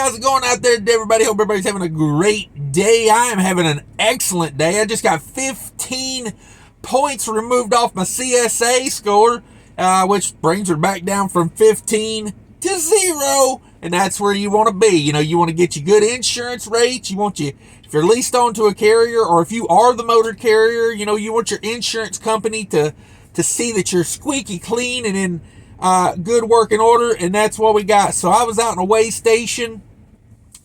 how's it going out there, everybody? Hope everybody's having a great day. I am having an excellent day. I just got 15 points removed off my CSA score, which brings her back down from 15 to 0. And that's where you want to be. You know, you want to get you good insurance rates. If you're leased onto a carrier, or if you are the motor carrier, you know, you want your insurance company to see that you're squeaky clean and in good working order, and that's what we got. So I was out in a weigh station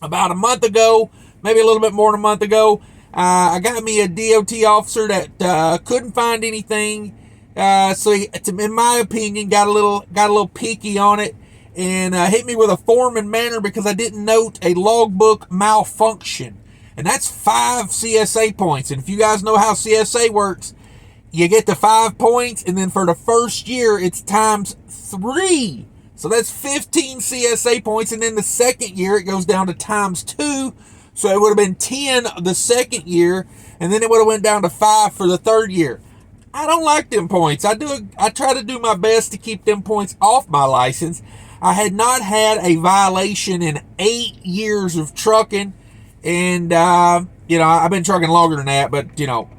about a month ago, maybe a little bit more than a month ago. I got me a DOT officer that couldn't find anything, so he, in my opinion, got a little picky on it, and hit me with a form and manner because I didn't note a logbook malfunction, and that's 5 CSA points. And if you guys know how CSA works, you get the 5 points, and then for the first year, it's times 3. So that's 15 CSA points, and then the second year, it goes down to times 2. So it would have been 10 the second year, and then it would have went down to 5 for the third year. I don't like them points. I try to do my best to keep them points off my license. I had not had a violation in 8 years of trucking, and, you know, I've been trucking longer than that, but, you know,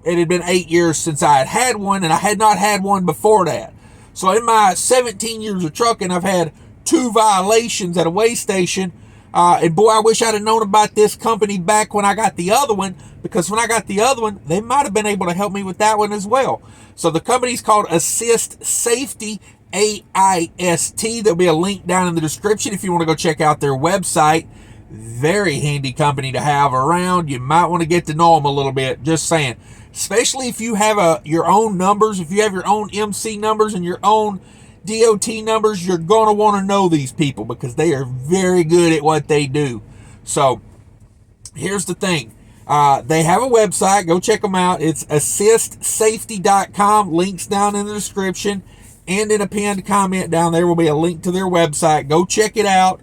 it had been 8 years since I had one, and I had not had one before that. So in my 17 years of trucking, I've had 2 violations at a weigh station. And boy, I wish I'd have known about this company back when I got the other one, because when I got the other one, they might have been able to help me with that one as well. So the company's called Aist Safety, AIST. There'll be a link down in the description if you want to go check out their website. Very handy company to have around. You might want to get to know them a little bit, just saying. Especially if you have your own numbers, if you have your own MC numbers and your own DOT numbers, you're going to want to know these people because they are very good at what they do. So here's the thing. They have a website. Go check them out. It's assistsafety.com. Links down in the description, and in a pinned comment down there will be a link to their website. Go check it out.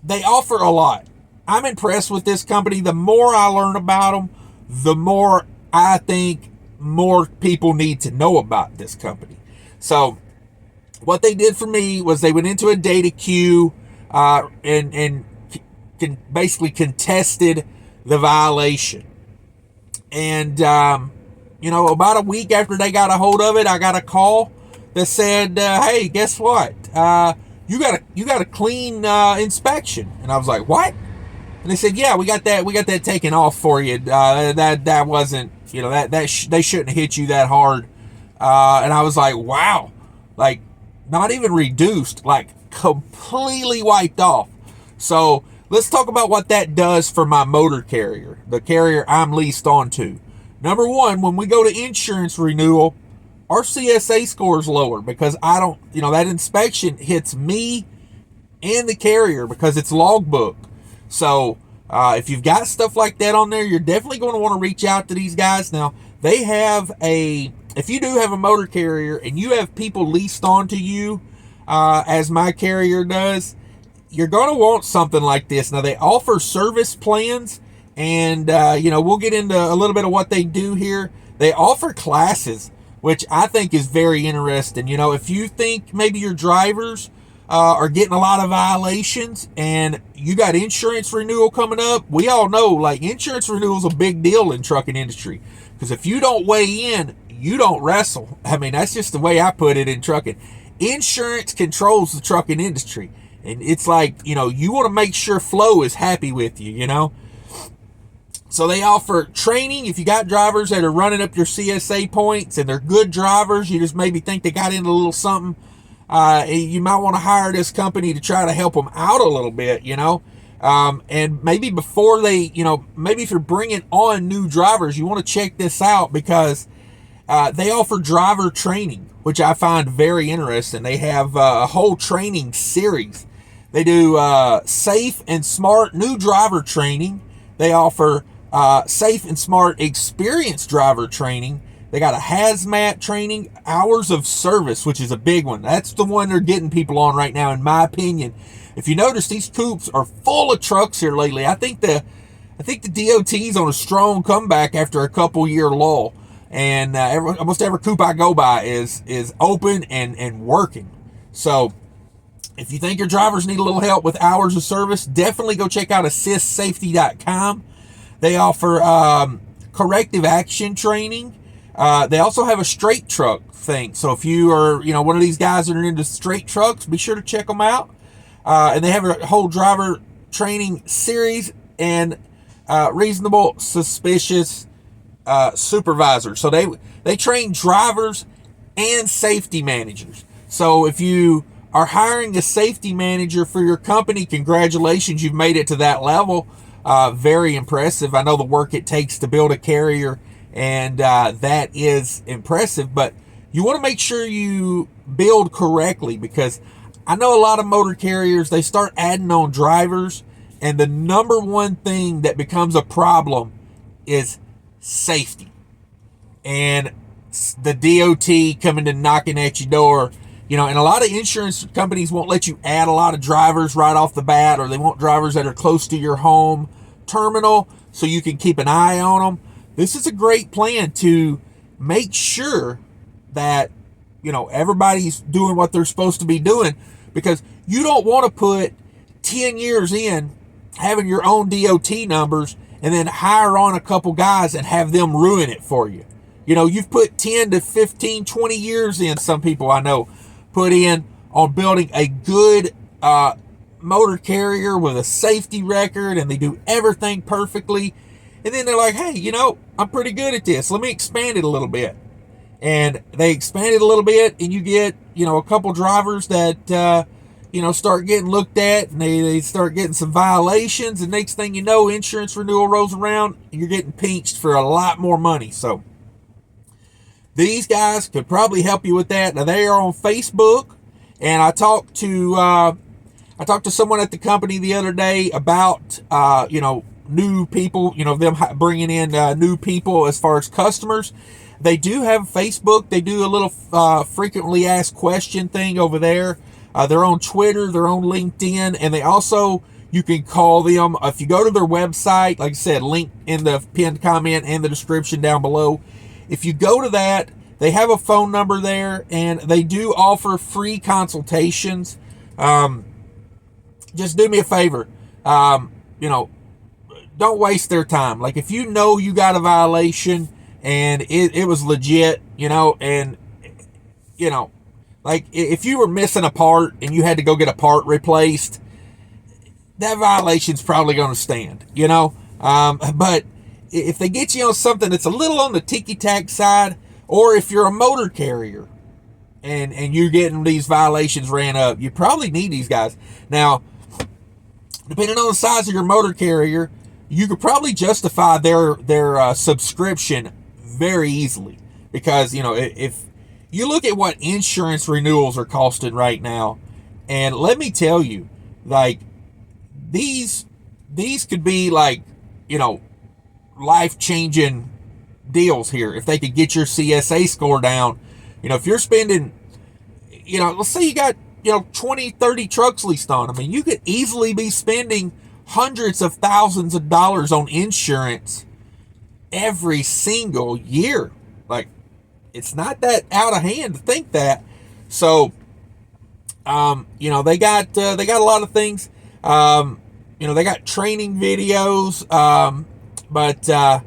They offer a lot. I'm impressed with this company. The more I learn about them, the more I think more people need to know about this company. So what they did for me was they went into a data queue and basically contested the violation. And, you know, about a week after they got a hold of it, I got a call that said, hey, guess what? You got a clean inspection. And I was like, what? And they said, yeah, we got that taken off for you. That wasn't, you know, they shouldn't have hit you that hard. And I was like, wow, like not even reduced, like completely wiped off. So let's talk about what that does for my motor carrier, the carrier I'm leased onto. Number one, when we go to insurance renewal, our CSA score is lower because I don't, you know, that inspection hits me and the carrier because it's logbook. So if you've got stuff like that on there, you're definitely going to want to reach out to these guys. Now, they have if you do have a motor carrier and you have people leased onto you, as my carrier does, you're going to want something like this. Now, they offer service plans, and, you know, we'll get into a little bit of what they do here. They offer classes, which I think is very interesting. You know, if you think maybe your drivers are getting a lot of violations and you got insurance renewal coming up, we all know, like, insurance renewal is a big deal in trucking industry, because if you don't weigh in, you don't wrestle. I mean, that's just the way I put it in trucking. Insurance controls the trucking industry, and it's like, you know, you want to make sure Flo is happy with you, you know. So they offer training. If you got drivers that are running up your CSA points and they're good drivers, you just maybe think they got into a little something, you might want to hire this company to try to help them out a little bit, you know. And maybe before they, you know, maybe if you're bringing on new drivers, you want to check this out because they offer driver training, which I find very interesting. They have a whole training series. They do safe and smart new driver training. They offer safe and smart experienced driver training. They got a hazmat training, hours of service, which is a big one. That's the one they're getting people on right now, in my opinion. If you notice, these coops are full of trucks here lately. I think the DOT's on a strong comeback after a couple-year lull, and almost every coop I go by is open and working. So If you think your drivers need a little help with hours of service, definitely go check out AssistSafety.com. They offer corrective action training. They also have a straight truck thing. So if you are, one of these guys that are into straight trucks, be sure to check them out. And they have a whole driver training series and reasonable suspicious supervisor. So they train drivers and safety managers. So if you are hiring a safety manager for your company, congratulations, you've made it to that level. Very impressive. I know the work it takes to build a carrier, and that is impressive, but you want to make sure you build correctly, because I know a lot of motor carriers, they start adding on drivers, and the number one thing that becomes a problem is safety. And the DOT coming to knocking at your door, and a lot of insurance companies won't let you add a lot of drivers right off the bat, or they want drivers that are close to your home terminal so you can keep an eye on them. This is a great plan to make sure that, everybody's doing what they're supposed to be doing, because you don't want to put 10 years in having your own DOT numbers and then hire on a couple guys and have them ruin it for you. You've put 10 to 15, 20 years in, some people I know, put in on building a good motor carrier with a safety record, and they do everything perfectly. And then they're like, hey, I'm pretty good at this. Let me expand it a little bit. And they expand it a little bit, and you get, a couple drivers that, start getting looked at, and they start getting some violations. And next thing you know, insurance renewal rolls around, and you're getting pinched for a lot more money. So these guys could probably help you with that. Now, they are on Facebook, and I talked to someone at the company the other day about, new people, them bringing in new people as far as customers. They do have Facebook. They do a little frequently asked question thing over there. They're on Twitter, they're on LinkedIn, and they also, you can call them. If you go to their website, like I said, link in the pinned comment and the description down below. If you go to that, they have a phone number there, and they do offer free consultations. Just do me a favor. Don't waste their time. Like, if you got a violation and it was legit, and, like, if you were missing a part and you had to go get a part replaced, that violation's probably going to stand, but if they get you on something that's a little on the ticky-tack side, or if you're a motor carrier and you're getting these violations ran up, you probably need these guys. Now, depending on the size of your motor carrier, you could probably justify their subscription very easily, because, if you look at what insurance renewals are costing right now, and let me tell you, like, these could be like, life-changing deals here if they could get your CSA score down. If you're spending, let's say you got, 20, 30 trucks leased on them, and you could easily be spending hundreds of thousands of dollars on insurance every single year. Like, it's not that out of hand to think that. So, they got a lot of things. They got training videos, but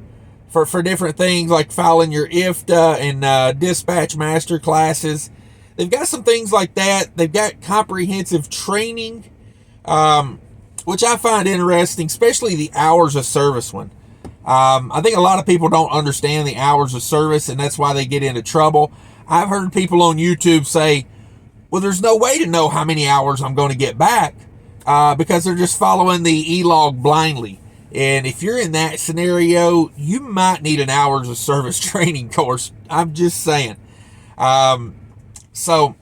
for different things like filing your ifta and dispatch master classes. They've got some things like that. They've got comprehensive training, which I find interesting, especially the hours of service one. I think a lot of people don't understand the hours of service, and that's why they get into trouble. I've heard people on YouTube say, well, there's no way to know how many hours I'm going to get back, because they're just following the e-log blindly. And if you're in that scenario, you might need an hours of service training course. I'm just saying. So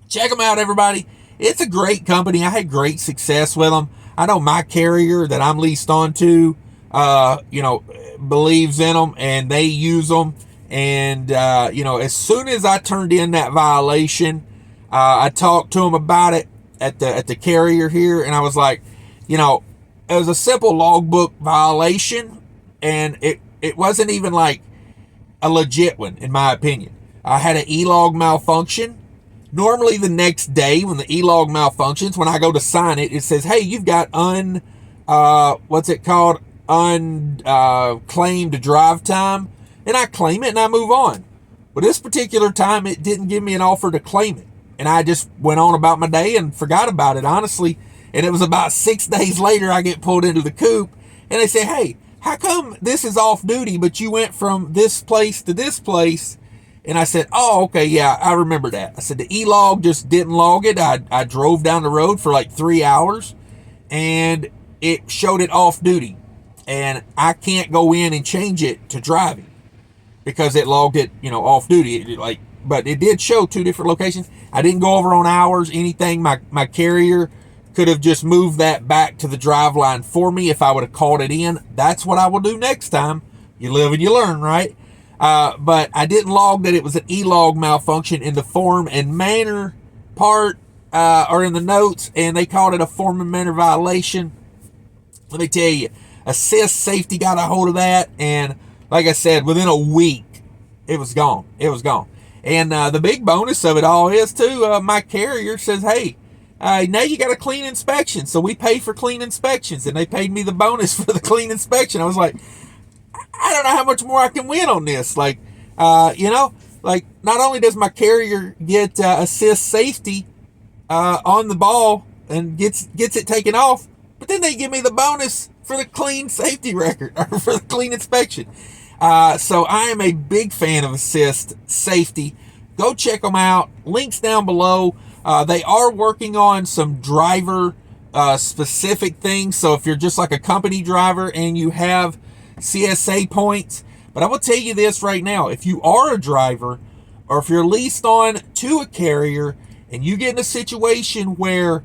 check them out, everybody. It's a great company. I had great success with them. I know my carrier that I'm leased onto, believes in them, and they use them. And, as soon as I turned in that violation, I talked to them about it at the carrier here. And I was like, it was a simple logbook violation, and it wasn't even like a legit one, in my opinion. I had an e-log malfunction, Normally the next day when the e-log malfunctions, when I go to sign it, it says, hey, you've got unclaimed drive time. And I claim it and I move on. But this particular time, it didn't give me an offer to claim it. And I just went on about my day and forgot about it, honestly. And it was about 6 days later, I get pulled into the coop and they say, hey, how come this is off duty, but you went from this place to this place? And I said, oh, okay, yeah, I remember that. I said, the e-log just didn't log it. I drove down the road for like 3 hours and it showed it off duty. And I can't go in and change it to driving because it logged it, off duty. But it did show 2 different locations. I didn't go over on hours, anything. My carrier could have just moved that back to the drive line for me if I would have called it in. That's what I will do next time. You live and you learn, right? But I didn't log that it was an e-log malfunction in the form and manner part, or in the notes, and they called it a form and manner violation. Let me tell you, Assist Safety got a hold of that, and like I said, within a week, it was gone. It was gone. And the big bonus of it all is, too, my carrier says, hey, now you got a clean inspection. So we pay for clean inspections, and they paid me the bonus for the clean inspection. I was like, I don't know how much more I can win on this. Not only does my carrier get Assist Safety on the ball and gets it taken off, but then they give me the bonus for the clean safety record, or for the clean inspection. So I am a big fan of Assist Safety. Go check them out. Links down below. They are working on some driver specific things. So if you're just like a company driver and you have CSA points, but I will tell you this right now, if you are a driver or if you're leased on to a carrier and you get in a situation where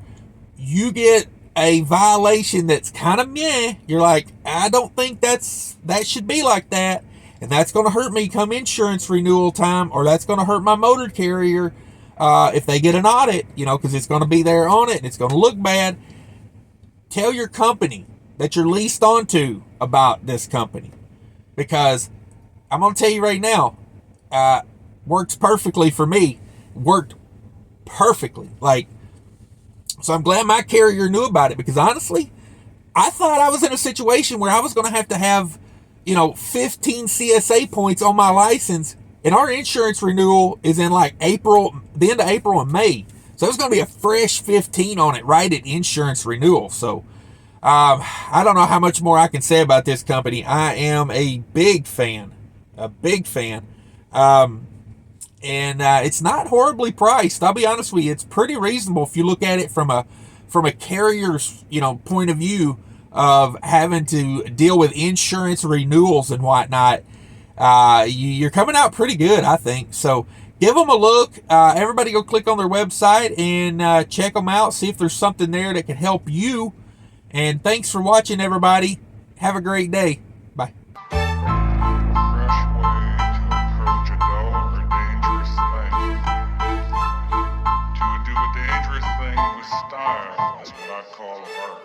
you get a violation that's kind of meh, you're like, I don't think that should be like that, and that's going to hurt me come insurance renewal time, or that's going to hurt my motor carrier if they get an audit, because it's going to be there on it and it's going to look bad. Tell your company that you're leased onto about this company, because I'm going to tell you right now, works perfectly for me. Worked perfectly. So I'm glad my carrier knew about it, because honestly, I thought I was in a situation where I was going to have 15 CSA points on my license, and our insurance renewal is in April, the end of April and May. So there's going to be a fresh 15 on it right at insurance renewal. So I don't know how much more I can say about this company. I am a big fan. And it's not horribly priced. I'll be honest with you. It's pretty reasonable if you look at it from a carrier's, point of view of having to deal with insurance renewals and whatnot. You're coming out pretty good, I think. So give them a look. Everybody go click on their website and check them out. See if there's something there that can help you. And thanks for watching, everybody. Have a great day. Bye. To do a dangerous thing with style is what I call art.